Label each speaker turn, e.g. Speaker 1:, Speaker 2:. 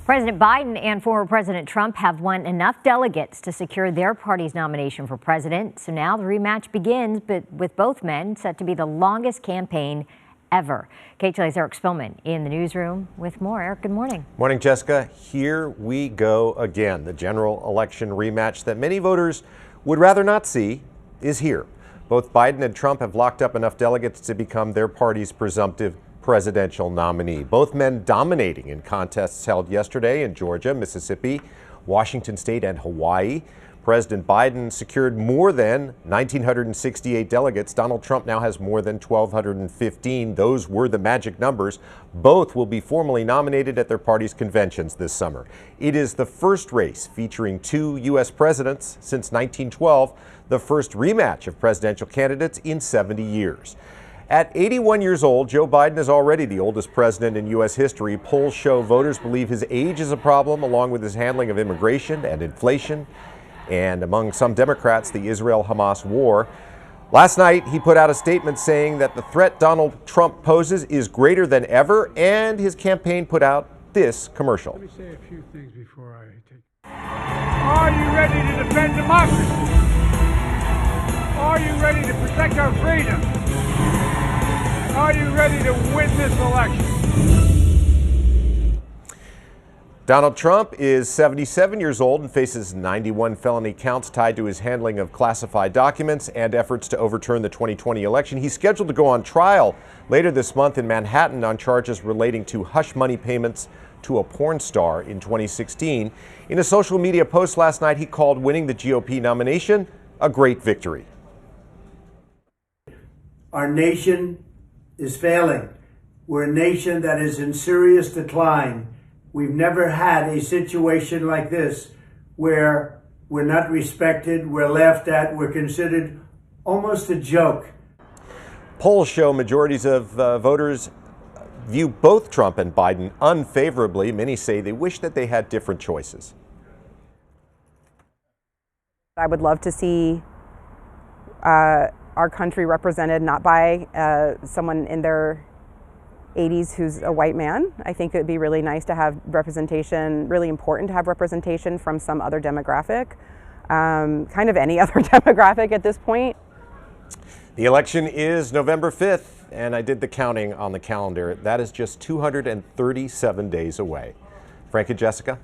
Speaker 1: President Biden and former President Trump have won enough delegates to secure their party's nomination for president. So now the rematch begins, but with both men set to be the longest campaign ever. KTLA's Eric Spillman in the newsroom with more. Eric, good morning.
Speaker 2: Morning, Jessica. Here we go again. The general election rematch that many voters would rather not see is here. Both Biden and Trump have locked up enough delegates to become their party's presumptive presidential nominee. Both men dominating in contests held yesterday in Georgia, Mississippi, Washington State, and Hawaii. President Biden secured more than 1,968 delegates. Donald Trump now has more than 1,215. Those were the magic numbers. Both will be formally nominated at their party's conventions this summer. It is the first race featuring two U.S. presidents since 1912, the first rematch of presidential candidates in 70 years. At 81 years old, Joe Biden is already the oldest president in U.S. history. Polls show voters believe his age is a problem, along with his handling of immigration and inflation, and among some Democrats, the Israel-Hamas war. Last night, he put out a statement saying that the threat Donald Trump poses is greater than ever, and his campaign put out this commercial.
Speaker 3: Let me say a few things before I take. Are you ready to defend democracy? Are you ready to protect our freedom? Are you ready to win this election?
Speaker 2: Donald Trump is 77 years old and faces 91 felony counts tied to his handling of classified documents and efforts to overturn the 2020 election. He's scheduled to go on trial later this month in Manhattan on charges relating to hush money payments to a porn star in 2016. In a social media post last night, he called winning the GOP nomination a great victory.
Speaker 4: Our nation is failing. We're a nation that is in serious decline. We've never had a situation like this where we're not respected, we're laughed at, we're considered almost a joke.
Speaker 2: Polls show majorities of voters view both Trump and Biden unfavorably. Many say they wish that they had different choices.
Speaker 5: I would love to see our country represented not by someone in their 80s who's a white man. I think it would be really nice to have representation, really important to have representation from some other demographic, kind of any other demographic at this point.
Speaker 2: The election is November 5th, and I did the counting on the calendar. That is just 237 days away. Frank and Jessica?